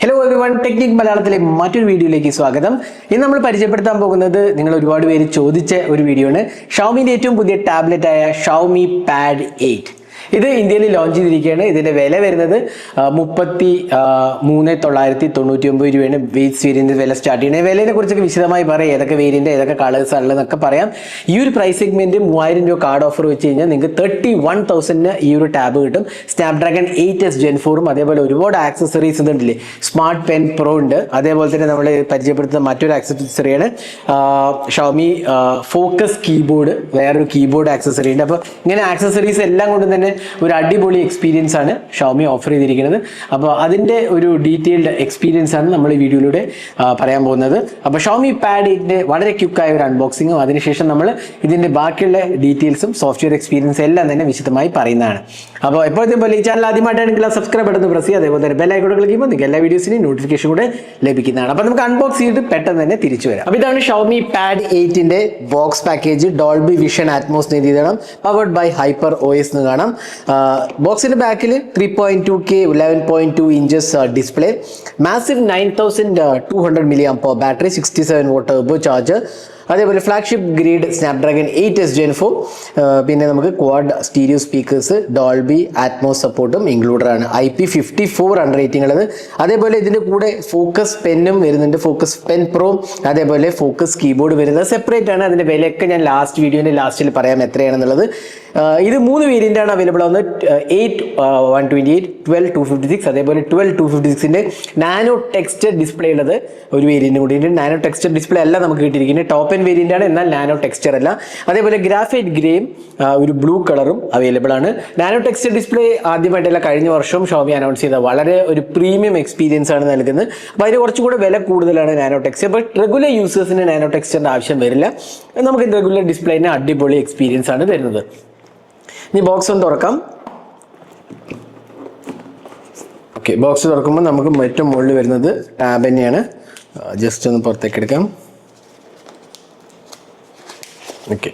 Hello everyone, technique മലയാളത്തിലെ മറ്റൊരു വീഡിയോയിലേക്ക് സ്വാഗതം. ഇന്ന് നമ്മൾ പരിചയപ്പെടുത്താൻ പോകുന്നത് നിങ്ങൾ ഒരുപാട് പേര് ചോദിച്ച ഒരു വീഡിയോ ആണ്. ഷവോമിന്റെ ഏറ്റവും പുതിയ ടാബ്ലറ്റ് ആയ ഷവോമി പാഡ് 8 ഇത് ഇന്ത്യയിൽ ലോഞ്ച് ചെയ്തിരിക്കുകയാണ്. ഇതിന്റെ വില വരുന്നത് 33,999 രൂപയാണ്. ബേസ് വേരിയന്റ് വില സ്റ്റാർട്ട് ചെയ്യുന്നത്. വിലയെ കുറിച്ചൊക്കെ വിശദമായി പറയാം, ഏതൊക്കെ വേരിയന്റ് ഏതൊക്കെ കളേഴ്സ് ഉള്ളതെന്നൊക്കെ പറയാം. ഈ ഒരു പ്രൈസ് സെഗ്മെന്റ് 3000 രൂപ കാർഡ് ഓഫർ വെച്ച് കഴിഞ്ഞാൽ നിങ്ങൾക്ക് 31,000 ഈ ഒരു ടാബ് കിട്ടും. സ്നാപ്ഡ്രാഗൺ 8s Gen 4ഉം അതേപോലെ ഒരുപാട് ആക്സസറീസ് ഉണ്ടല്ലേ. സ്മാർട്ട് പെൻ പ്രോ ഉണ്ട്. അതേപോലെ തന്നെ നമ്മൾ പരിചയപ്പെടുത്തുന്ന മറ്റൊരു ആക്സസറിയാണ് ഷവോമി ഫോക്കസ് കീബോർഡ്. വേറൊരു കീബോർഡ് ആക്സസറി ഉണ്ട്. അപ്പോൾ ഇങ്ങനെ ആക്സസറീസ് എല്ലാം കൊണ്ട് തന്നെ ഒരു അടിപൊളി എക്സ്പീരിയൻസ് ആണ് ഷവോമി ഓഫർ ചെയ്തിരിക്കുന്നത്. അപ്പോൾ അതിൻ്റെ ഒരു ഡീറ്റെയിൽഡ് എക്സ്പീരിയൻസ് ആണ് നമ്മൾ ഈ വീഡിയോയിലൂടെ പറയാൻ പോകുന്നത്. അപ്പോൾ ഷവോമി പാഡ് 8ന്റെ വളരെ ക്വിക്കായ ഒരു അൺബോക്സിങ്ങും അതിനുശേഷം നമ്മൾ ഇതിൻ്റെ ബാക്കിയുള്ള ഡീറ്റെയിൽസും സോഫ്റ്റ്വെയർ എക്സ്പീരിയൻസ് എല്ലാം തന്നെ വിശദമായി പറയുന്നതാണ്. അപ്പോൾ എപ്പോഴത്തെ പോലെ ഈ ചാനൽ ആദ്യമായിട്ടാണെങ്കിൽ സബ്സ്ക്രൈബ് ബട്ടൺ പ്രസ് ചെയ്യുക. അതേപോലെ തന്നെ ബെൽ ഐക്കൺ ക്ലിക്ക് ചെയ്യുമ്പോൾ നിങ്ങൾക്ക് എല്ലാ വീഡിയോസിനും നോട്ടിഫിക്കേഷൻ കൂടെ ലഭിക്കുന്നതാണ്. അപ്പോൾ നമുക്ക് അൺബോക്സ് ചെയ്തിട്ട് പെട്ടെന്ന് തന്നെ തിരിച്ചു വരാം. അപ്പോൾ ഇതാണ് ഷവോമി പാഡ് 8ന്റെ box package. Dolby Vision Atmos എഴുതിയതാണ്. പവർഡ് ബൈ ഹൈപ്പർ OS എന്ന് കാണാം. ബോക്സിന്റെ ബാക്കിൽ 3.2K 11.2 inches display, massive 9200 mAh battery, 67 watt turbo charger, അതേപോലെ flagship grade Snapdragon 8s Gen 4, പിന്നെ നമുക്ക് quad stereo speakers, Dolby Atmos സപ്പോർട്ടും ഇൻക്ലൂഡഡ് ആണ്. IP54 ആണ് റേറ്റിംഗ് ഉള്ളത്. അതേപോലെ ഇതിൻ്റെ കൂടെ ഫോക്കസ് പെന്നും വരുന്നുണ്ട്, ഫോക്കസ് പെൻ പ്രോ, അതേപോലെ ഫോക്കസ് കീബോർഡ് വരുന്നത് സെപ്പറേറ്റ് ആണ്. അതിൻ്റെ വിലയൊക്കെ ഞാൻ വീഡിയോൻ്റെ ലാസ്റ്റിൽ പറയാം എത്രയാണെന്നുള്ളത്. ഇത് 3 വേരിയൻ്റ് ആണ് അവൈലബിൾ ആവുന്നത്. 8 128, 12 256, അതേപോലെ 12 256ൻ്റെ നാനോ ടെക്സ്ചർ ഡിസ്പ്ലേ ഉള്ളത് ഒരു വേരിയൻ്റ് കൂടി. നാനോ ടെക്സ്ചർ ഡിസ്പ്ലേ അല്ല നമുക്ക് കിട്ടിയിരിക്കുന്നത്, ടോപ്പ് എൻ വേരിയൻ്റ് ആണ്, എന്നാൽ നാനോ ടെക്സ്ചർ അല്ല. അതേപോലെ ഗ്രാഫൈറ്റ് ഗ്രേയും ഒരു ബ്ലൂ കളറും അവൈലബിൾ ആണ്. നാനോ ടെക്സ്ചർ ഡിസ്പ്ലേ ആദ്യമായിട്ടല്ല, കഴിഞ്ഞ വർഷവും ഷവോമി അനൗൺസ് ചെയ്ത വളരെ ഒരു പ്രീമിയം എക്സ്പീരിയൻസ് ആണ് നൽകുന്നത്. അപ്പോൾ അതിന് കുറച്ചുകൂടെ വില കൂടുതലാണ് നാനോ ടെക്സ്ചർ. ബട്ട് റെഗുലർ യൂസേഴ്സിന് നാനോ ടെക്സ്ചറിൻ്റെ ആവശ്യം വരില്ല. നമുക്ക് റെഗുലർ ഡിസ്പ്ലേന് അടിപൊളി എക്സ്പീരിയൻസ് ആണ് തരുന്നത്. ഇനി ബോക്സ് ഒന്ന് തുറക്കാം. ഓക്കെ, ബോക്സ് തുറക്കുമ്പോൾ നമുക്ക് ഏറ്റവും മുകളിൽ വരുന്നത് ടാബ് തന്നെയാണ്. ജസ്റ്റ് ഒന്ന് പുറത്തേക്ക് എടുക്കാം. ഓക്കെ,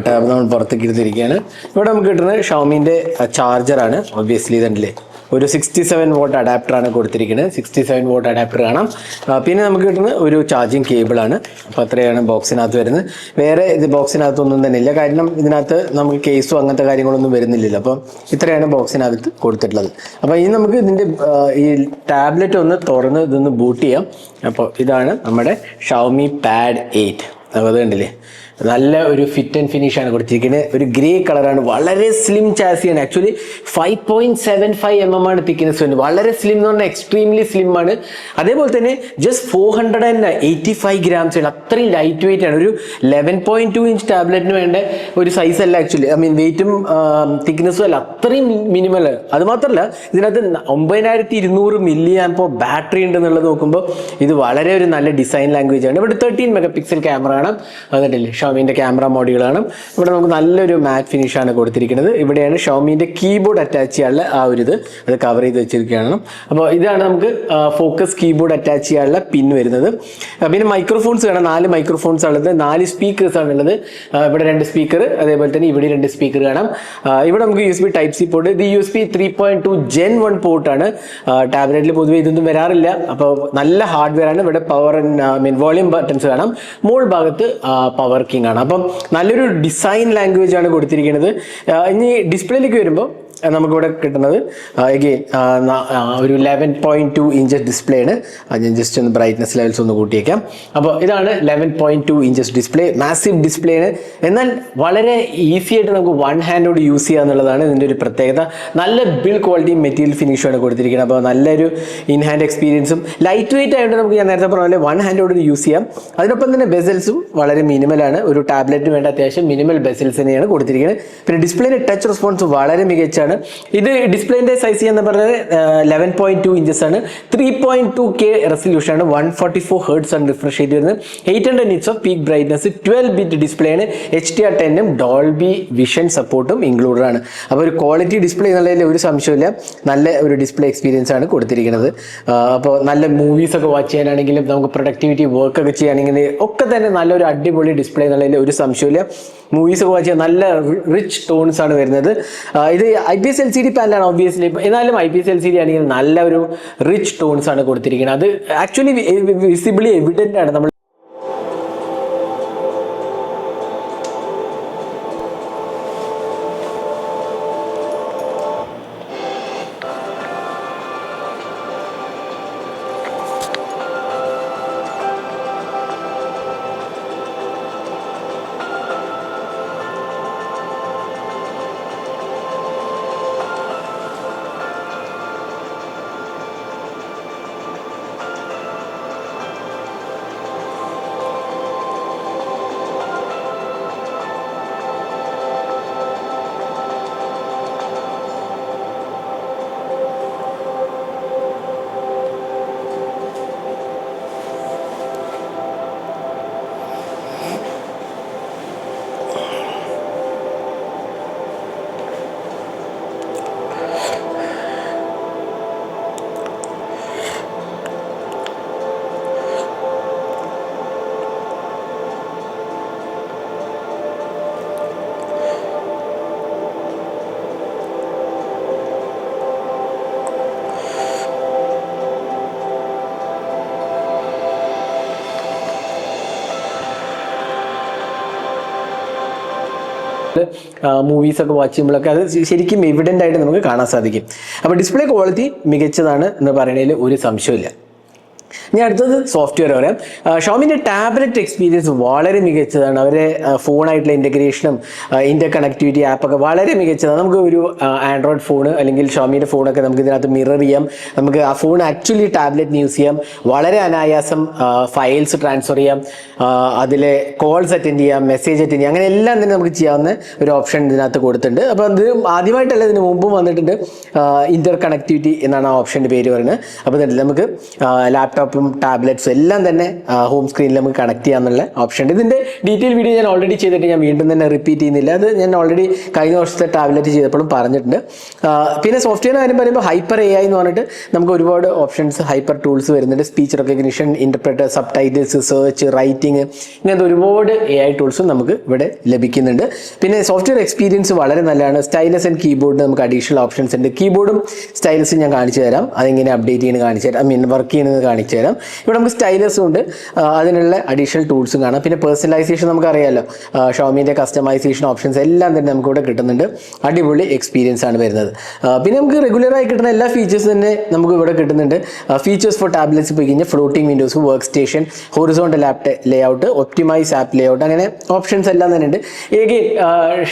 ടാബ് നമ്മൾ പുറത്തേക്ക് എടുത്തിരിക്കുകയാണ്. ഇവിടെ നമുക്ക് കിട്ടുന്നത് ഷവോമിൻ്റെ ചാർജറാണ്. ഒബ്വിയസ്ലി ഇതുണ്ടല്ലേ, ഒരു 67 watt അഡാപ്റ്ററാണ് കൊടുത്തിരിക്കുന്നത്. 67 watt അഡാപ്റ്റർ കാണാം. പിന്നെ നമുക്ക് കിട്ടുന്നത് ഒരു ചാർജിങ് കേബിളാണ്. അപ്പോൾ അത്രയാണ് ബോക്സിനകത്ത് വരുന്നത്. വേറെ ഇത് ബോക്സിനകത്തൊന്നും തന്നെ ഇല്ല, കാരണം ഇതിനകത്ത് നമുക്ക് കേസോ അങ്ങനത്തെ കാര്യങ്ങളൊന്നും വരുന്നില്ലല്ലോ. അപ്പം ഇത്രയാണ് ബോക്സിനകത്ത് കൊടുത്തിട്ടുള്ളത്. അപ്പോൾ ഇനി നമുക്ക് ഇതിൻ്റെ ഈ ടാബ്ലറ്റ് ഒന്ന് തുറന്ന് ഇതൊന്ന് ബൂട്ട് ചെയ്യാം. അപ്പോൾ ഇതാണ് നമ്മുടെ ഷവോമി പാഡ് 8. അപ്പോൾ അത് കണ്ടില്ലേ, നല്ല ഒരു ഫിറ്റ് ആൻഡ് ഫിനിഷ് ആണ് കൊടുത്തിരിക്കുന്നത്. ഒരു ഗ്രേ കളറാണ്, വളരെ സ്ലിം ചാസിയാണ്. ആക്ച്വലി 5.75 mm ആണ് തിക്നെസ് വരുന്നത്. വളരെ സ്ലിം എന്ന് പറഞ്ഞാൽ എക്സ്ട്രീംലി സ്ലിം ആണ്. അതേപോലെ തന്നെ ജസ്റ്റ് 485 grams ആണ്. അത്രയും ലൈറ്റ് വെയിറ്റ് ആണ്. ഒരു 11.2 inch ടാബ്ലറ്റിന് വേണ്ട ഒരു സൈസ് അല്ല ആക്ച്വലി. ഐ മീൻ വെയിറ്റും തിക്നെസ്സും അല്ല, അത്രയും മിനിമൽ. അത് മാത്രമല്ല ഇതിനകത്ത് 9200 mAh ബാറ്ററി ഉണ്ടെന്നുള്ളത് നോക്കുമ്പോൾ ഇത് വളരെ ഒരു നല്ല ഡിസൈൻ ലാംഗ്വേജ് ആണ്. ഇവിടെ 13 MP ക്യാമറ ആണ്. അതുകൊണ്ടല്ലേ ഷവോമിൻ്റെ ക്യാമറ മോഡുകളാണ്. ഇവിടെ നമുക്ക് നല്ലൊരു മാറ്റ് ഫിനിഷാണ് കൊടുത്തിരിക്കുന്നത്. ഇവിടെയാണ് ഷവോമിൻ്റെ കീബോർഡ് അറ്റാച്ച് ചെയ്യാനുള്ള ആ ഒരു ഇത് അത് കവർ ചെയ്ത് വെച്ചിരിക്കുകയാണ്. അപ്പോൾ ഇതാണ് നമുക്ക് ഫോക്കസ് കീബോർഡ് അറ്റാച്ച് ചെയ്യാനുള്ള പിൻ വരുന്നത്. പിന്നെ മൈക്രോഫോൺസ് വേണം. 4 മൈക്രോഫോൺസ് ഉള്ളത്, 4 സ്പീക്കേഴ്സ് ആണുള്ളത്. ഇവിടെ 2 സ്പീക്കർ, അതേപോലെ തന്നെ ഇവിടെ 2 സ്പീക്കർ കാണാം. ഇവിടെ നമുക്ക് USB Type-C പോർട്ട്. ഇത് USB 3.2 Gen 1 പോർട്ടാണ്. ടാബ്ലറ്റിൽ പൊതുവെ ഇതൊന്നും വരാറില്ല. അപ്പോൾ നല്ല ഹാർഡ്വെയർ ആണ്. ഇവിടെ പവർ വോളിയം ബട്ടൺസ് കാണാം. മുകൾ ഭാഗത്ത് പവർ കിങ് ആണ്. അപ്പം നല്ലൊരു ഡിസൈൻ ലാംഗ്വേജ് ആണ് കൊടുത്തിരിക്കുന്നത്. ഇനി ഡിസ്പ്ലേയിലേക്ക് വരുമ്പോൾ നമുക്കിവിടെ കിട്ടുന്നത് എഗെയിൻ ഒരു 11.2 inches ഡിസ്പ്ലേ ആണ്. ഞാൻ ജസ്റ്റ് ഒന്ന് ബ്രൈറ്റ്നസ് ലെവൽസ് ഒന്ന് കൂട്ടിയേക്കാം. അപ്പോൾ ഇതാണ് 11.2 inches ഡിസ്പ്ലേ. മാസീവ് ഡിസ്പ്ലേ ആണ്, എന്നാൽ വളരെ ഈസി ആയിട്ട് നമുക്ക് വൺ ഹാൻഡോട് യൂസ് ചെയ്യുക എന്നുള്ളതാണ് ഇതിൻ്റെ ഒരു പ്രത്യേകത. നല്ല ബിൽഡ് ക്വാളിറ്റി മെറ്റീരിയൽ ഫിനിഷുമാണ് കൊടുത്തിരിക്കുന്നത്. അപ്പോൾ നല്ലൊരു ഇൻ ഹാൻഡ് എക്സ്പീരിയൻസും ലൈറ്റ് വെയിറ്റ് ആയതുകൊണ്ട് നമുക്ക് ഞാൻ നേരത്തെ പറഞ്ഞ പോലെ വൺ ഹാൻഡോട് യൂസ് ചെയ്യാം. അതിനൊപ്പം തന്നെ ബെസൽസും വളരെ മിനിമലാണ്. ഒരു ടാബ്ലറ്റിന് വേണ്ട അത്യാവശ്യം മിനിമൽ ബെസൽസ് തന്നെയാണ് കൊടുത്തിരിക്കുന്നത്. പിന്നെ ഡിസ്പ്ലേയുടെ ടച്ച് റെസ്പോൺസ് വളരെ മികച്ചാണ്. ഇത് ഡിസ്പ്ലേന്റെ സൈസ് എന്ന് പറഞ്ഞത് 11.2 inches ആണ്. 3.2K റെസൊല്യൂഷൻ ആണ്. 144 Hz ആണ് റിഫ്രഷ് റേറ്റ് വരുന്നത്. 800 nits of peak brightness. 12-bit display ആണ്. HDR10ഉം ഡോൾബി വിഷൻ സപ്പോർട്ടും ഇൻക്ലൂഡഡ് ആണ്. അപ്പോൾ ഒരു ക്വാളിറ്റി ഡിസ്പ്ലേ എന്നുള്ളതിൽ ഒരു സംശയമില്ല. നല്ല ഒരു ഡിസ്പ്ലേ എക്സ്പീരിയൻസ് ആണ് കൊടുത്തിരിക്കുന്നത്. അപ്പോൾ നല്ല മൂവീസ് ഒക്കെ വാച്ച് ചെയ്യാനാണെങ്കിലും നമുക്ക് പ്രൊഡക്ടിവിറ്റി വർക്ക് ഒക്കെ ചെയ്യുകയാണെങ്കിൽ ഒക്കെ തന്നെ നല്ലൊരു അടിപൊളി ഡിസ്പ്ലേ എന്നുള്ളതിൽ ഒരു സംശയമില്ല. മൂവീസ് ഒക്കെ വാച്ച് ചെയ്യാൻ നല്ല റിച്ച് ടോൺസ് ആണ് വരുന്നത്. ഇത് IPS LCD പാനലാണ് ഒബ്വിയസ്ലി. എന്നാലും IPS LCD ആണെങ്കിൽ നല്ല ഒരു റിച്ച് ടോൺസ് ആണ് കൊടുത്തിരിക്കുന്നത്. അത് ആക്ച്വലി വിസിബിളി എവിഡന്റ് ആണ്. നമ്മൾ മൂവീസ് ഒക്കെ വാച്ച് ചെയ്യുമ്പോഴൊക്കെ അത് ശരിക്കും എവിഡന്റ് ആയിട്ട് നമുക്ക് കാണാൻ സാധിക്കും. അപ്പോൾ ഡിസ്പ്ലേ ക്വാളിറ്റി മികച്ചതാണ് എന്ന് പറയുന്നതിൽ ഒരു സംശയമില്ല. ഇനി അടുത്തത് സോഫ്റ്റ്വെയർ പറയാം. ഷോമിൻ്റെ ടാബ്ലറ്റ് എക്സ്പീരിയൻസ് വളരെ മികച്ചതാണ്. അവരെ ഫോണായിട്ടുള്ള ഇൻ്റഗ്രേഷനും ഇൻ്റർ കണക്ടിവിറ്റി ആപ്പൊക്കെ വളരെ മികച്ചതാണ്. നമുക്ക് ഒരു ആൻഡ്രോയിഡ് ഫോൺ അല്ലെങ്കിൽ ഷോമിൻ്റെ ഫോണൊക്കെ നമുക്ക് ഇതിനകത്ത് മിറർ ചെയ്യാം. നമുക്ക് ആ ഫോൺ ആക്ച്വലി ടാബ്ലറ്റിന് യൂസ് ചെയ്യാം. വളരെ അനായാസം ഫയൽസ് ട്രാൻസ്ഫർ ചെയ്യാം, അതിലെ കോൾസ് അറ്റൻഡ് ചെയ്യാം, മെസ്സേജ് അറ്റൻഡ് ചെയ്യാം, അങ്ങനെ എല്ലാം തന്നെ നമുക്ക് ചെയ്യാവുന്ന ഒരു ഓപ്ഷൻ ഇതിനകത്ത് കൊടുത്തിട്ടുണ്ട്. അപ്പോൾ അത് ആദ്യമായിട്ടല്ല, ഇതിന് മുമ്പും വന്നിട്ടുണ്ട്. ഇൻ്റർ കണക്ടിവിറ്റി എന്നാണ് ആ ഓപ്ഷൻ്റെ പേര് പറയുന്നത്. അപ്പോൾ നമുക്ക് ലാപ്ടോപ്പും ടാബ്ലറ്റ്സും എല്ലാം തന്നെ ഹോം സ്ക്രീനിൽ നമുക്ക് കണക്ട് ചെയ്യാന്നുള്ള ഓപ്ഷൻ ഉണ്ട്. ഇതിൻ്റെ ഡീറ്റെയിൽ വീഡിയോ ഞാൻ ഓൾറെഡി ചെയ്തിട്ട് ഞാൻ വീണ്ടും തന്നെ റിപ്പീറ്റ് ചെയ്യുന്നില്ല. അത് ഞാൻ ഓൾറെഡി കഴിഞ്ഞ വർഷത്തെ ടാബ്ലറ്റ് ചെയ്തപ്പോഴും പറഞ്ഞിട്ടുണ്ട്. പിന്നെ സോഫ്റ്റ്വെയർ കാര്യം പറയുമ്പോൾ ഹൈപ്പർ AI എന്ന് പറഞ്ഞിട്ട് നമുക്ക് ഒരുപാട് ഓപ്ഷൻസ്, ഹൈപ്പർ ടൂൾസ് വരുന്നുണ്ട്. Speech recognition, interpreter, sub titles, search, writing, ഇങ്ങനത്തെ ഒരുപാട് AI ടൂൾസും നമുക്ക് ഇവിടെ ലഭിക്കുന്നുണ്ട്. പിന്നെ സോഫ്റ്റ്വെയർ എക്സ്പീരിയൻസ് വളരെ നല്ലതാണ്. സ്റ്റൈലസ് ആൻഡ് കീബോർഡ് നമുക്ക് അഡീഷണൽ ഓപ്ഷൻസ് ഉണ്ട്. കീബോർഡും സ്റ്റൈലസും ഞാൻ കാണിച്ചു തരാം. അതെങ്ങനെ അപ്ഡേറ്റ് ചെയ്യുന്നത് കാണിച്ചു തരാം, വർക്ക് ചെയ്യുന്നത് കാണിച്ചു തരാം. ഇവിടെ നമുക്ക് സ്റ്റൈലസും ഉണ്ട്, അതിനുള്ള അഡീഷണൽ ടൂൾസും കാണാം. പിന്നെ പേഴ്സണലൈസേഷൻ നമുക്കറിയാമല്ലോ, ഷോമിൻ്റെ കസ്റ്റമൈസേഷൻ ഓപ്ഷൻസ് എല്ലാം തന്നെ നമുക്ക് ഇവിടെ കിട്ടുന്നുണ്ട്. അടിപൊളി എക്സ്പീരിയൻസ് ആണ് വരുന്നത്. പിന്നെ നമുക്ക് റെഗുലറായി കിട്ടുന്ന എല്ലാ ഫീച്ചേഴ്സും തന്നെ നമുക്ക് ഇവിടെ കിട്ടുന്നുണ്ട്. ഫീച്ചേഴ്സ് ഫോർ ടാബ്ലറ്റ്സ് പോയി കഴിഞ്ഞാൽ floating Windows, work station, horizontal app layout, optimise app layout, അങ്ങനെ ഓപ്ഷൻസ് എല്ലാം തന്നെ ഉണ്ട്.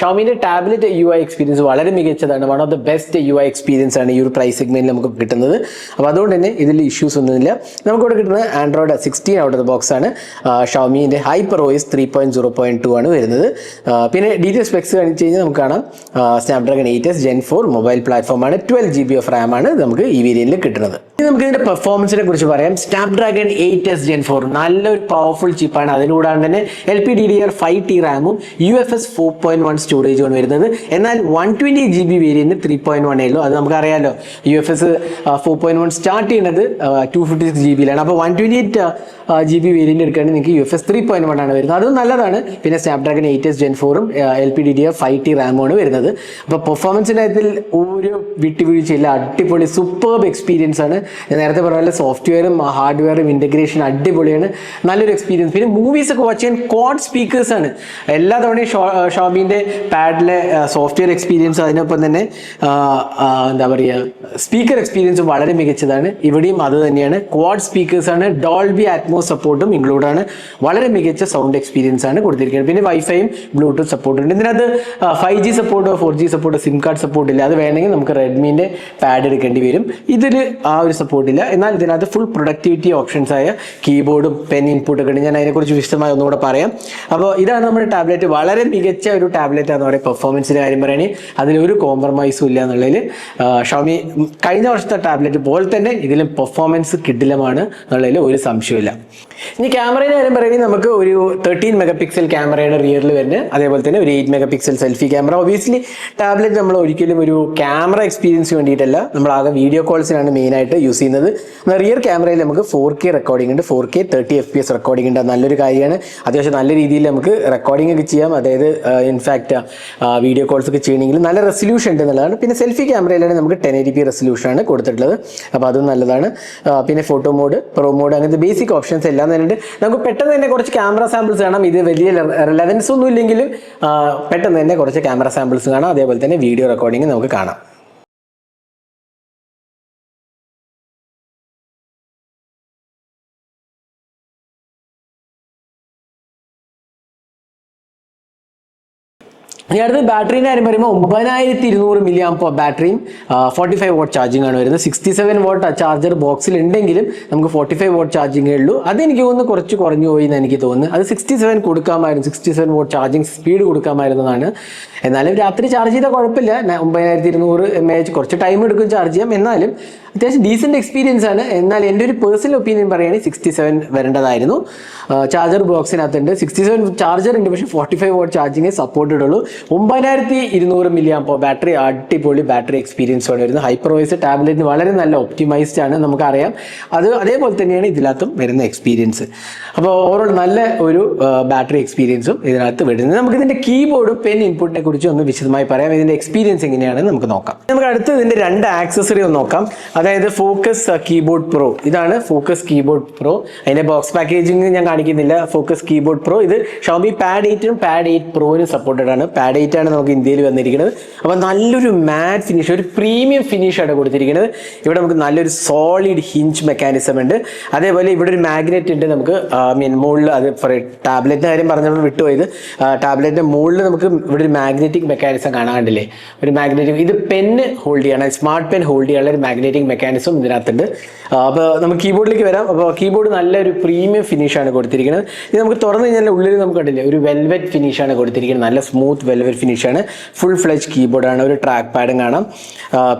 ഷോമിൻ്റെ ടാബ്ലറ്റ് UI എക്സ്പീരിയൻസ് വളരെ മികച്ചതാണ്. One of the best UI experience ആണ് ഈ ഒരു പ്രൈസ് സെഗ്മെന്റിൽ നമുക്ക് കിട്ടുന്നത്. അപ്പോൾ അതുകൊണ്ട് തന്നെ ഇതിൽ ഇഷ്യൂസ് ഒന്നുമില്ല. നമുക്കിവിടെ കിട്ടുന്നത് Android 16 out of the box ആണ്. ഷോമിൻ്റെ HyperOS 3.0.2 ആണ് വരുന്നത്. പിന്നെ ഡീറ്റെയിൽ സ്പെക്സ് കാണിച്ചു കഴിഞ്ഞാൽ നമുക്ക് കാണാം സ്നാപ്ഡ്രാഗൺ 8S Gen 4 മൊബൈൽ പ്ലാറ്റ്ഫോമാണ്. 12GB ഓഫ് റാം ആണ് നമുക്ക് ഈ വേരിയന്റിൽ കിട്ടുന്നത്. ഇനി നമുക്ക് ഇതിന്റെ പെർഫോമൻസിനെ കുറിച്ച് പറയാം. സ്നാപ്ഡ്രാഗൺ 8S Gen 4 നല്ലൊരു പവർഫുൾ ചിപ്പാണ്. അതിലൂടാണ് തന്നെ LPDDR5T റാമും UFS 4.1 സ്റ്റോറേജുമാണ് വരുന്നത്. എന്നാൽ 120GB വേരിയന്റ് 3.1 ഉള്ളൂ. അത് നമുക്കറിയാമല്ലോ, UFS 4.1 സ്റ്റാർട്ട് ചെയ്യുന്നത് 256GB. അപ്പോൾ 128GB വേരിയന്റ് എടുക്കുകയാണെങ്കിൽ നിങ്ങൾക്ക് UFS 3.1 ആണ് വരുന്നത്. അതും നല്ലതാണ്. പിന്നെ സ്നാപ്ഡ്രാഗൺ 8S Gen 4ഉം LPDDR5T റാമുമാണ് വരുന്നത്. അപ്പോൾ പെർഫോമൻസിൻ്റെ കാര്യത്തിൽ ഒരു വിട്ടുവീഴ്ചയില്ല. അടിപൊളി സൂപ്പർബ് എക്സ്പീരിയൻസ് ആണ്. ഞാൻ നേരത്തെ പറഞ്ഞ സോഫ്റ്റ്വെയറും ഹാർഡ്വെയറും ഇൻ്റഗ്രേഷൻ അടിപൊളിയാണ്, നല്ലൊരു എക്സ്പീരിയൻസ്. പിന്നെ മൂവീസ് ഒക്കെ വാച്ച് ചെയ്യാൻ ക്വാഡ് സ്പീക്കേഴ്സ് ആണ് എല്ലാ തവണയും. ഷോമിൻ്റെ പാഡിലെ സോഫ്റ്റ്വെയർ എക്സ്പീരിയൻസ്, അതിനൊപ്പം തന്നെ എന്താ പറയുക, സ്പീക്കർ എക്സ്പീരിയൻസ് വളരെ മികച്ചതാണ്. ഇവിടെയും അത് തന്നെയാണ്. ക്വാഡ് സ്പീക്കേഴ്സ് ആണ്, ഡോൾബി അറ്റ്മോസ് സപ്പോർട്ടും ഇൻക്ലൂഡ് ആണ്. വളരെ മികച്ച സൗണ്ട് എക്സ്പീരിയൻസ് ആണ് കൊടുത്തിരിക്കുന്നത്. പിന്നെ വൈഫൈയും ബ്ലൂടൂത്ത് സപ്പോർട്ട് ഉണ്ട്. ഇതിനകത്ത് 5G സപ്പോർട്ടോ 4G സപ്പോർട്ടോ സിം കാർഡ് സപ്പോർട്ട് ഇല്ല. അത് വേണമെങ്കിൽ നമുക്ക് റെഡ്മിൻ്റെ പാഡ് എടുക്കേണ്ടി വരും. ഇതിൽ ആ ഒരു സപ്പോർട്ട് ഇല്ല. എന്നാൽ ഇതിനകത്ത് ഫുൾ പ്രൊഡക്ടിവിറ്റി ഓപ്ഷൻസ് ആയ കീബോർഡും പെൻ ഇൻപുട്ട് ഒക്കെ ഉണ്ട്. ഞാൻ അതിനെക്കുറിച്ച് വിശദമായി ഒന്നുകൂടെ പറയാം. അപ്പോൾ ഇതാണ് നമ്മുടെ ടാബ്ലറ്റ്. വളരെ മികച്ച ഒരു ടാബ്ലറ്റ് ആണെന്ന് പറയുക. പെർഫോമൻസിൻ്റെ കാര്യം പറയുകയാണെങ്കിൽ അതിലൊരു കോംപ്രമൈസും ഇല്ല എന്നുള്ളതിൽ ഷോമി കഴിഞ്ഞ വർഷത്തെ ടാബ്ലറ്റ് പോലെ തന്നെ ഇതിലും പെർഫോമൻസ് കിടിലമാണ് എന്നുള്ളതിൽ ഒരു സംശയമില്ല. ഇനി ക്യാമറയുടെ കാര്യം പറയുകയാണെങ്കിൽ നമുക്ക് ഒരു 13 മെഗാപിക്സൽ ക്യാമറയുടെ റിയറിൽ വരുന്നത്, അതേപോലെ തന്നെ ഒരു 8 megapixel selfie camera. Obviously tablet നമ്മൾ ഒരിക്കലും ഒരു ക്യാമറ എക്സ്പീരിയൻസ് വേണ്ടിയിട്ടല്ല, നമ്മളാകെ വീഡിയോ കോൾസിനാണ് മെയിനായിട്ട് യൂസ് ചെയ്യുന്നത്. റിയർ ക്യാമറയിൽ നമുക്ക് 4K റെക്കോർഡിംഗ് ഉണ്ട്, 4K 30 FPS റെക്കോർഡിംഗ് ഉണ്ട്. നല്ലൊരു കാര്യമാണ്. അത്യാവശ്യം നല്ല രീതിയിൽ നമുക്ക് റെക്കോർഡിംഗ് ഒക്കെ ചെയ്യാം. അതായത് ഇൻഫാക്റ്റ് വീഡിയോ കോൾസ് ഒക്കെ ചെയ്യണമെങ്കിൽ നല്ല റെസൊല്യൂഷൻ ഉണ്ട് എന്നുള്ളതാണ്. പിന്നെ സെൽഫി ക്യാമറയിലാണ് നമുക്ക് 1080p റെസൊല്യൂഷനാണ് കൊടുത്തിട്ടുള്ളത്. അപ്പോൾ അതും നല്ലതാണ്. പിന്നെ ഫോട്ടോ മോഡ്, പ്രോ മോഡ്, അങ്ങനത്തെ ബേസിക് ഓപ്ഷൻസ് എല്ലാം തന്നെ ഉണ്ട്. നമുക്ക് പെട്ടെന്ന് തന്നെ കുറച്ച് ക്യാമറ സാമ്പിൾസ് കാണാം. ഇത് വലിയ റെലവൻസ് ഒന്നും ഇല്ലെങ്കിലും പെട്ടെന്ന് തന്നെ കുറച്ച് ക്യാമറ സാമ്പിൾസ് കാണാം. അതേപോലെ തന്നെ വീഡിയോ റെക്കോർഡിംഗ് നമുക്ക് കാണാം. ഇനി അടുത്ത് ബാറ്ററിൻ്റെ കാര്യം പറയുമ്പോൾ 9200 mAh ബാറ്ററിയും 45 വാട്ട് ചാർജിങ് ആണ് വരുന്നത്. 67 വാട്ട് ചാർജർ ബോക്സിൽ ഉണ്ടെങ്കിലും നമുക്ക് 45 വാട്ട് ചാർജിങ്ങേ ഉള്ളൂ. അതെനിക്ക് തോന്നുന്നു കുറച്ച് കുറഞ്ഞു പോയി എന്ന് എനിക്ക് തോന്നുന്നു. അത് 67 കൊടുക്കാമായിരുന്നു, 67 വാട്ട് ചാർജിങ് സ്പീഡ് കൊടുക്കാമായിരുന്നതാണ്. എന്നാലും രാത്രി ചാർജ് ചെയ്താൽ കുഴപ്പമില്ല. 9200 mAh കുറച്ച് ടൈം എടുക്കും ചാർജ് ചെയ്യാം. എന്നാലും അത്യാവശ്യം ഡീസൻറ്റ് എക്സ്പീരിയൻസ് ആണ്. എന്നാൽ എൻ്റെ ഒരു പേഴ്സണൽ ഒപ്പീനിയൻ പറയുകയാണെങ്കിൽ 67 വരേണ്ടതായിരുന്നു. ചാർജർ ബോക്സിനകത്തുണ്ട്, 67 ചാർജർ ഉണ്ട്, പക്ഷേ 45 വാട്ട് ചാർജിങ്ങേ സപ്പോർട്ടഡ് ഉള്ളൂ. 9200 mAh ബാറ്ററി, അടിപൊളി ബാറ്ററി എക്സ്പീരിയൻസ് ആണ് വരുന്നത്. ഹൈപ്പർവൈസ് ടാബ്ലറ്റിന് വളരെ നല്ല ഒപ്റ്റിമൈസ്ഡ് ആണ്, നമുക്കറിയാം. അതേപോലെ തന്നെയാണ് ഇതിനകത്തും വരുന്ന എക്സ്പീരിയൻസ്. അപ്പോൾ ഓവറോൾ നല്ല ഒരു ബാറ്ററി എക്സ്പീരിയൻസും ഇതിനകത്ത് വരുന്നത്. നമുക്ക് ഇതിൻ്റെ കീബോർഡും പെൻ ഇൻപുട്ടിനെ കുറിച്ച് ഒന്ന് വിശദമായി പറയാം. ഇതിൻ്റെ എക്സ്പീരിയൻസ് എങ്ങനെയാണെന്ന് നമുക്ക് നോക്കാം. നമുക്ക് അടുത്ത് ഇതിൻ്റെ 2 ആക്സസറി ഒന്ന് നോക്കാം. അതായത് ഫോക്കസ് കീബോർഡ് പ്രോ. ഇതാണ് ഫോക്കസ് കീബോർഡ് പ്രോ. അതിൻ്റെ ബോക്സ് പാക്കേജിങ് ഞാൻ കാണിക്കുന്നില്ല. ഫോക്കസ് കീബോർഡ് പ്രോ ഇത് ഷോമി പാഡ് 8-നും പാഡ് 8 പ്രോനും സപ്പോർട്ടഡ് ആണ്. പാഡ് 8 ആണ് നമുക്ക് ഇന്ത്യയിൽ വന്നിരിക്കുന്നത്. അപ്പോൾ നല്ലൊരു മാറ്റ് ഫിനിഷ്, ഒരു പ്രീമിയം ഫിനിഷാണ് കൊടുത്തിരിക്കുന്നത്. ഇവിടെ നമുക്ക് നല്ലൊരു സോളിഡ് ഹിഞ്ച് മെക്കാനിസം ഉണ്ട്. അതേപോലെ ഇവിടെ ഒരു മാഗ്നറ്റ് ഉണ്ട്. നമുക്ക് മുകളിൽ, അത് ടാബ്ലറ്റിൻ്റെ കാര്യം പറഞ്ഞപ്പോൾ വിട്ടുപോയത്, ടാബ്ലറ്റിൻ്റെ മുകളിൽ നമുക്ക് ഇവിടെ ഒരു മാഗ്നറ്റിക് മെക്കാനിസം കാണാണ്ടില്ലേ, ഒരു മാഗ്നറ്റിക്. ഇത് പെന്ന് ഹോൾഡ് ചെയ്യണം, സ്മാർട്ട് പെൻ ഹോൾഡ് ചെയ്യാനുള്ള ഒരു മാഗ്നറ്റിക് മെക്കാനിസം ഇതിനകത്തുണ്ട്. അപ്പോൾ നമുക്ക് കീബോർഡിലേക്ക് വരാം. അപ്പോൾ കീബോർഡ് നല്ലൊരു പ്രീമിയം ഫിനിഷാണ് കൊടുത്തിരിക്കുന്നത്. ഇത് നമുക്ക് തുറന്നു കഴിഞ്ഞാൽ ഉള്ളിൽ നമുക്ക് കണ്ടില്ലേ ഒരു വെൽവെറ്റ് ഫിനിഷാണ് കൊടുത്തിരിക്കുന്നത്. നല്ല സ്മൂത്ത് വെൽവെറ്റ് ഫിനിഷാണ്. ഫുൾ ഫ്ലെജ് കീബോർഡാണ്. ഒരു ട്രാക്ക് പാഡും കാണാം.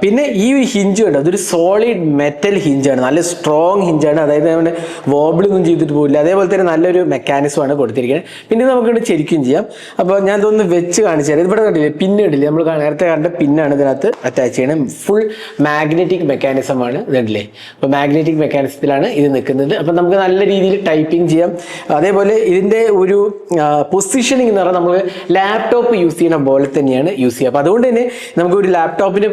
പിന്നെ ഈ ഒരു ഹിഞ്ച് ഉണ്ട്, അതൊരു സോളിഡ് മെറ്റൽ ഹിഞ്ചാണ്, നല്ല സ്ട്രോങ് ഹിഞ്ചാണ്. അതായത് നമ്മുടെ വോബിളൊന്നും ചെയ്തിട്ട് പോകില്ല. അതേപോലെ തന്നെ നല്ലൊരു മെക്കാനിസമാണ് കൊടുത്തിരിക്കുന്നത്. പിന്നെ നമുക്കിവിടെ ചെരിക്കും ചെയ്യാം. അപ്പോൾ ഞാൻ ഇതൊന്ന് വെച്ച് കാണിച്ചു തരാം. ഇവിടെ കണ്ടില്ലേ പിന്ന് ഇടില്ലേ, നമ്മൾ നേരത്തെ കണ്ട പിന്നാണ് ഇതിനകത്ത് അറ്റാച്ച് ചെയ്യണം. ഫുൾ മാഗ്നറ്റിക് മെക്കാനിസമാണ് ഇതല്ലേ. അപ്പോൾ മാഗ്നറ്റിക് മെക്കാനിസത്തിലാണ് ഇത് നിൽക്കുന്നത്. അപ്പോൾ നമുക്ക് നല്ല രീതിയിൽ ടൈപ്പിംഗ് ചെയ്യാം. അതേപോലെ ഇതിൻ്റെ ഒരു പൊസിഷനിങ് എന്ന് പറഞ്ഞാൽ നമ്മൾ ലാപ്ടോപ്പ് യൂസ് ചെയ്യുന്ന പോലെ തന്നെയാണ് യൂസ് ചെയ്യുക. അപ്പോൾ അതുകൊണ്ട് തന്നെ നമുക്ക് ഒരു ലാപ്ടോപ്പിന്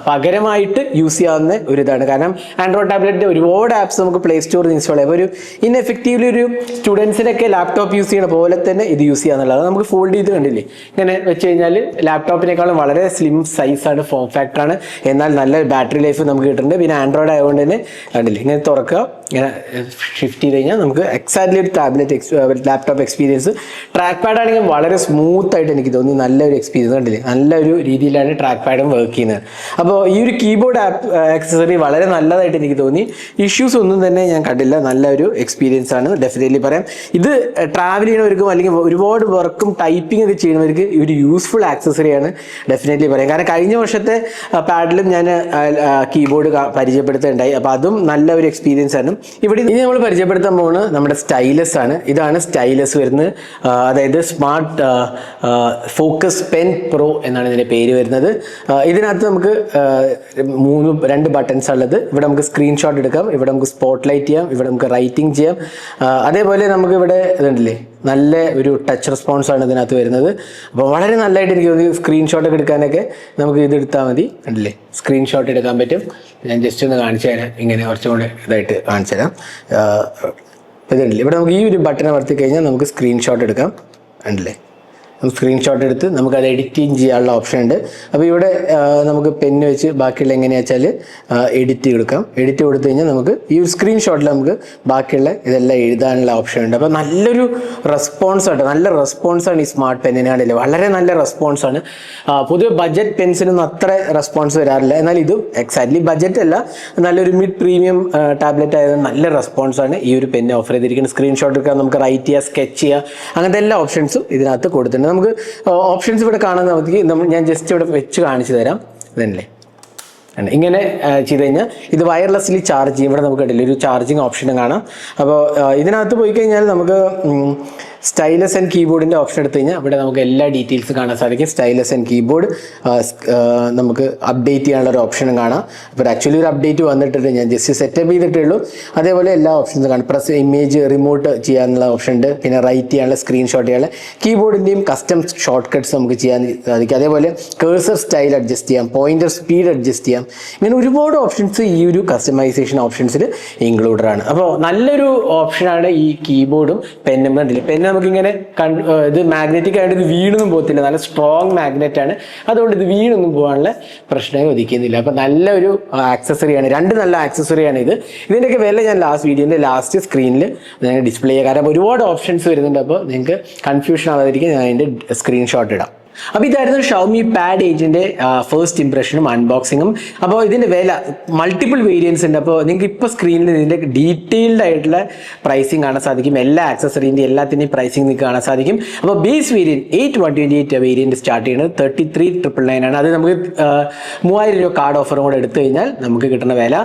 പകരമായിട്ട് യൂസ് ചെയ്യാവുന്ന ഒരു ഇതാണ്. കാരണം ആൻഡ്രോയിഡ് ടാബ്ലറ്റിൻ്റെ ഒരുപാട് ആപ്സ് നമുക്ക് പ്ലേ സ്റ്റോറിൽ ഇൻസ്റ്റാൾ ചെയ്യാം. ഒരു ഇൻഎഫക്റ്റീവ്ലി ഒരു സ്റ്റുഡൻസിനൊക്കെ ലാപ്ടോപ്പ് യൂസ് ചെയ്യുന്ന പോലെ തന്നെ ഇത് യൂസ് ചെയ്യാന്നുള്ളത്. നമുക്ക് ഫോൾഡ് ചെയ്ത് കണ്ടില്ലേ, ഇങ്ങനെ വെച്ച് കഴിഞ്ഞാൽ ലാപ്ടോപ്പിനേക്കാളും വളരെ സ്ലിം സൈസാണ്, ഫോം ഫാക്ടറാണ്. എന്നാൽ നല്ല ബാറ്ററി ലൈഫ് നമുക്ക് കിട്ടുന്നുണ്ട്. പിന്നെ ആൻഡ്രോയിഡ് ആയതുകൊണ്ട് തന്നെ കണ്ടില്ലേ, ഇങ്ങനെ തുറക്കുക, ഇങ്ങനെ ഷിഫ്റ്റ് ചെയ്ത് കഴിഞ്ഞാൽ നമുക്ക് എക്സാക്ട്ലി ഒരു ലാപ്ടോപ്പ് എക്സ്പീരിയൻസ്. ട്രാക്ക് പാഡ് ആണെങ്കിൽ വളരെ സ്മൂത്ത് ആയിട്ട് എനിക്ക് തോന്നി, നല്ലൊരു എക്സ്പീരിയൻസ് കണ്ടില്ലേ, നല്ലൊരു രീതിയിലാണ് ട്രാക്ക് പാഡും വർക്ക് ചെയ്യുന്നത്. അപ്പോൾ ഈ ഒരു കീബോർഡ് ആക്സസറി വളരെ നല്ലതായിട്ട് എനിക്ക് തോന്നി. ഇഷ്യൂസ് ഒന്നും തന്നെ ഞാൻ കണ്ടില്ല. നല്ലൊരു എക്സ്പീരിയൻസ് ആണ്, ഡെഫിനറ്റ്ലി പറയാം. ഇത് ട്രാവൽ ചെയ്യണവർക്കും അല്ലെങ്കിൽ ഒരുപാട് വർക്കും ടൈപ്പിംഗ് ഒക്കെ ചെയ്യുന്നവർക്ക് ഒരു യൂസ്ഫുൾ ആക്സസറിയാണ്, ഡെഫിനറ്റ്ലി പറയാം. കാരണം കഴിഞ്ഞ വർഷത്തെ പാഡിലും ഞാൻ കീബോർഡ് പരിചയപ്പെടുത്തുകയുണ്ടായി. അപ്പോൾ അതും നല്ല ഒരു എക്സ്പീരിയൻസ് ആണ്. ഇവിടെ ഇനി നമ്മൾ പരിചയപ്പെടുത്താൻ പോകുന്നത് നമ്മുടെ സ്റ്റൈലസ് ആണ്. ഇതാണ് സ്റ്റൈലസ് വരുന്നത്. അതായത് സ്മാർട്ട് ഫോക്കസ് പെൻ പ്രോ എന്നാണ് ഇതിൻ്റെ പേര് വരുന്നത്. ഇതിനകത്ത് നമുക്ക് 2 ബട്ടൺസ് ഉള്ളത്. ഇവിടെ നമുക്ക് സ്ക്രീൻഷോട്ട് എടുക്കാം, ഇവിടെ നമുക്ക് സ്പോട്ട് ലൈറ്റ് ചെയ്യാം, ഇവിടെ നമുക്ക് റൈറ്റിംഗ് ചെയ്യാം. അതേപോലെ നമുക്ക് ഇവിടെ ഇതുണ്ടല്ലേ, നല്ല ഒരു ടച്ച് റെസ്പോൺസ് ആണ് ഇതിനകത്ത് വരുന്നത്. അപ്പോൾ വളരെ നല്ലതായിട്ട് എനിക്ക് തോന്നി. സ്ക്രീൻഷോട്ടൊക്കെ എടുക്കാനൊക്കെ നമുക്ക് ഇത് എടുത്താൽ മതി, കണ്ടില്ലേ, സ്ക്രീൻഷോട്ട് എടുക്കാൻ പറ്റും. ഞാൻ ജസ്റ്റ് ഒന്ന് കാണിച്ചു തരാം, ഇങ്ങനെ കുറച്ചും കൂടെ ഇതായിട്ട് കാണിച്ചു തരാം. ഇതുണ്ടല്ലേ, ഇവിടെ നമുക്ക് ഈ ഒരു ബട്ടൺ അമർത്തി കഴിഞ്ഞാൽ നമുക്ക് സ്ക്രീൻഷോട്ട് എടുക്കാം, കണ്ടില്ലേ. സ്ക്രീൻഷോട്ട് എടുത്ത് നമുക്കത് എഡിറ്റിങ് ചെയ്യാനുള്ള ഓപ്ഷൻ ഉണ്ട്. അപ്പോൾ ഇവിടെ നമുക്ക് പെന്ന് വെച്ച് ബാക്കിയുള്ള എങ്ങനെയാ വെച്ചാൽ എഡിറ്റ് കൊടുക്കാം. എഡിറ്റ് കൊടുത്തു കഴിഞ്ഞാൽ നമുക്ക് ഈ ഒരു സ്ക്രീൻഷോട്ടിൽ നമുക്ക് ബാക്കിയുള്ള ഇതെല്ലാം എഴുതാനുള്ള ഓപ്ഷൻ ഉണ്ട്. അപ്പോൾ നല്ലൊരു റെസ്പോൺസാണ്, നല്ല റെസ്പോൺസാണ് ഈ സ്മാർട്ട് പെന്നിനാണില്ലേ, വളരെ നല്ല റെസ്പോൺസാണ്. പൊതുവെ ബഡ്ജറ്റ് പെൻസിനൊന്നും അത്ര റെസ്പോൺസ് വരാറില്ല. എന്നാൽ ഇതും എക്സാക്ട്ലി ബഡ്ജറ്റ് അല്ല, നല്ലൊരു മിഡ് പ്രീമിയം ടാബ്ലറ്റ് ആയതുകൊണ്ട് നല്ല റെസ്പോൺസാണ് ഈ ഒരു പെന്ന് ഓഫർ ചെയ്തിരിക്കുന്നത്. സ്ക്രീൻഷോട്ട് എടുക്കാൻ, നമുക്ക് റൈറ്റ് ചെയ്യുക, സ്കെച്ച് ചെയ്യുക, അങ്ങനത്തെ എല്ലാ ഓപ്ഷൻസും ഇതിനകത്ത് കൊടുത്തിട്ടുണ്ട്. നമുക്ക് ഓപ്ഷൻസ് ഇവിടെ കാണാൻ നമുക്ക് ഞാൻ ജസ്റ്റ് ഇവിടെ വെച്ച് കാണിച്ചു തരാം. ഇതല്ലേ, ഇങ്ങനെ ചെയ്ത് കഴിഞ്ഞാൽ ഇത് വയർലെസ്ലി ചാർജ് ചെയ്യും. ഇവിടെ നമുക്ക് ഇടയിൽ ഒരു ചാർജിങ് ഓപ്ഷനും കാണാം. അപ്പോൾ ഇതിനകത്ത് പോയി കഴിഞ്ഞാൽ നമുക്ക് സ്റ്റൈലസ് ആൻഡ് കീബോർഡിൻ്റെ ഓപ്ഷൻ എടുത്തു കഴിഞ്ഞാൽ ഇവിടെ നമുക്ക് എല്ലാ ഡീറ്റെയിൽസും കാണാൻ സാധിക്കും. സ്റ്റൈലസ് ആൻഡ് കീബോർഡ് നമുക്ക് അപ്ഡേറ്റ് ചെയ്യാനുള്ള ഒരു ഓപ്ഷനും കാണാം. അപ്പോൾ ആക്ച്വലി ഒരു അപ്ഡേറ്റ് വന്നിട്ടുണ്ട്, ഞാൻ ജസ്റ്റ് സെറ്റപ്പ് ചെയ്തിട്ടേ ഉള്ളൂ. അതേപോലെ എല്ലാ ഓപ്ഷൻസും കാണാം. പ്രസ് ഇമേജ് റിമോട്ട് ചെയ്യാനുള്ള ഓപ്ഷൻ ഉണ്ട്, പിന്നെ റൈറ്റ് ചെയ്യാനുള്ള സ്ക്രീൻഷോട്ട് ചെയ്യാനുള്ള കീബോർഡിൻ്റെയും കസ്റ്റം ഷോർട്ട് കട്ട്സ് നമുക്ക് ചെയ്യാൻ സാധിക്കും. അതേപോലെ കേഴ്സർ സ്റ്റൈൽ അഡ്ജസ്റ്റ് ചെയ്യാം, പോയിന്റർ സ്പീഡ് അഡ്ജസ്റ്റ് ചെയ്യാം. ഇങ്ങനെ ഒരുപാട് ഓപ്ഷൻസ് ഈ ഒരു കസ്റ്റമൈസേഷൻ ഓപ്ഷൻസിൽ ഇൻക്ലൂഡഡ് ആണ്. അപ്പോൾ നല്ലൊരു ഓപ്ഷനാണ് ഈ കീബോർഡും പെന്നും. കണ്ടില്ലേ, പെന്ന് നമുക്കിങ്ങനെ ഇത് മാഗ്നറ്റിക് ആയിട്ട് ഇത് വീണൊന്നും പോകത്തില്ല, നല്ല സ്ട്രോങ് മാഗ്നറ്റ് ആണ്. അതുകൊണ്ട് ഇത് വീണൊന്നും പോകാനുള്ള പ്രശ്നമേ ഒതുക്കുന്നില്ല. അപ്പോൾ നല്ലൊരു ആക്സസറിയാണ്, രണ്ട് നല്ല ആക്സസറിയാണ് ഇത്. ഇതിൻ്റെയൊക്കെ വില ഞാൻ വീഡിയോൻ്റെ ലാസ്റ്റ് സ്ക്രീനിൽ ഡിസ്പ്ലേ ചെയ്യാം. കാരണം ഒരുപാട് ഓപ്ഷൻസ് വരുന്നുണ്ട്, അപ്പോൾ നിങ്ങൾക്ക് കൺഫ്യൂഷൻ ആവാതിരിക്കാൻ ഞാൻ അതിൻ്റെ സ്ക്രീൻഷോട്ട് ഇടാം. അപ്പോൾ ഇതായിരുന്നു ഷവമി പാഡ് 8ൻ്റെ ഫസ്റ്റ് ഇംപ്രഷനും അൺബോക്സിങ്ങും. അപ്പോൾ ഇതിൻ്റെ വില മൾട്ടിപ്പിൾ വേരിയൻസ് ഉണ്ട്. അപ്പോൾ നിങ്ങൾക്ക് ഇപ്പോൾ സ്ക്രീനിൽ ഇതിൻ്റെ ഡീറ്റെയിൽഡ് ആയിട്ടുള്ള പ്രൈസിങ് കാണാൻ സാധിക്കും. എല്ലാ ആക്സസറീൻ്റെ എല്ലാത്തിൻ്റെയും പ്രൈസിങ് നിങ്ങൾക്ക് കാണാൻ സാധിക്കും. അപ്പോൾ ബേസ് വേരിയൻറ്റ് 8128 വേരിയൻറ്റ് സ്റ്റാർട്ട് ചെയ്യുന്നത് 33,999 ആണ്. അത് നമുക്ക് 3000 രൂപ കാർഡ് ഓഫറും കൂടെ എടുത്തു കഴിഞ്ഞാൽ നമുക്ക് കിട്ടുന്ന വില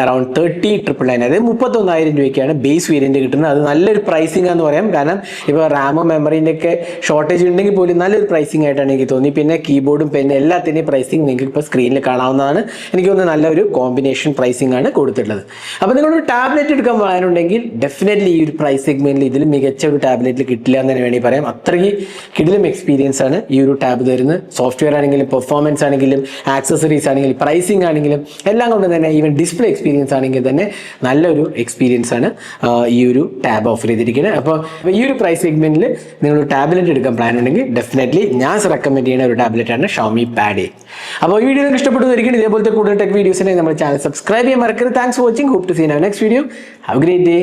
അറൗണ്ട് 30,999, അതായത് 31,000 രൂപയ്ക്കാണ് ബേസ് വേരിയൻറ്റ് കിട്ടുന്നത്. അത് നല്ലൊരു പ്രൈസിംഗ് എന്ന് പറയാം. കാരണം ഇപ്പോൾ റാമോ മെമ്മറീൻ്റെ ഒക്കെ ഷോർട്ടേജ് ഉണ്ടെങ്കിൽ പോലും നല്ലൊരു പ്രൈസിംഗ് ആയിട്ടാണ് എനിക്ക് തോന്നി. പിന്നെ കീബോർഡും പെന്നും എല്ലാത്തിൻ്റെയും പ്രൈസിങ് നിങ്ങൾക്ക് ഇപ്പോൾ സ്ക്രീനിൽ കാണാവുന്നതാണ്. എനിക്ക് തോന്നുന്നത് നല്ലൊരു കോമ്പിനേഷൻ പ്രൈസിംഗ് ആണ് കൊടുത്തിട്ടുള്ളത്. അപ്പോൾ നിങ്ങളൊരു ടാബ്ലറ്റ് എടുക്കാൻ പോകാനുണ്ടെങ്കിൽ ഡെഫിനറ്റ്ലി ഈ ഒരു പ്രൈസ് സെഗ്മെന്റിൽ ഇതിൽ മികച്ച ഒരു ടാബ്ലറ്റിൽ കിട്ടില്ല എന്ന് തന്നെ വേണമെങ്കിൽ പറയാം. അത്രയ്ക്ക് കിടിലം എക്സ്പീരിയൻസ് ആണ് ഈ ഒരു ടാബ് തരുന്നത്. സോഫ്റ്റ്വെയർ ആണെങ്കിലും പെർഫോമൻസ് ആണെങ്കിലും ആക്സസറീസ് ആണെങ്കിലും പ്രൈസിംഗ് ആണെങ്കിലും എല്ലാം കൊണ്ട് തന്നെ ഈവൻ ഡിസ്പ്ലേ എക്സ്പീരിയൻസ് ആണെങ്കിൽ തന്നെ നല്ലൊരു എക്സ്പീരിയൻസ് ആണ് ഈ ഒരു ടാബ് ഓഫർ ചെയ്തിരിക്കുന്നത്. അപ്പോൾ ഈ ഒരു പ്രൈസ് സെഗ്മെന്റിൽ നിങ്ങൾ ടാബ്ലറ്റ് എടുക്കാൻ പ്ലാൻ ഉണ്ടെങ്കിൽ ഡെഫിനറ്റ്ലി ഞാൻ റെക്കമെൻഡ് ചെയ്യുന്ന ഒരു ടാബ്ലറ്റ് ആണ് ഷവമി പാഡ് 8. അപ്പോൾ ഈ വീഡിയോ നിങ്ങൾക്ക് ഇഷ്ടപ്പെട്ടു ഇതേപോലത്തെ കൂടുതൽ ടെക് വീഡിയോസിനെ നമ്മുടെ ചാനൽ സബ്സ്ക്രൈബ് ചെയ്യാൻ മറക്കരുത്. Thanks for watching. Hope to see you next video. Have a great day.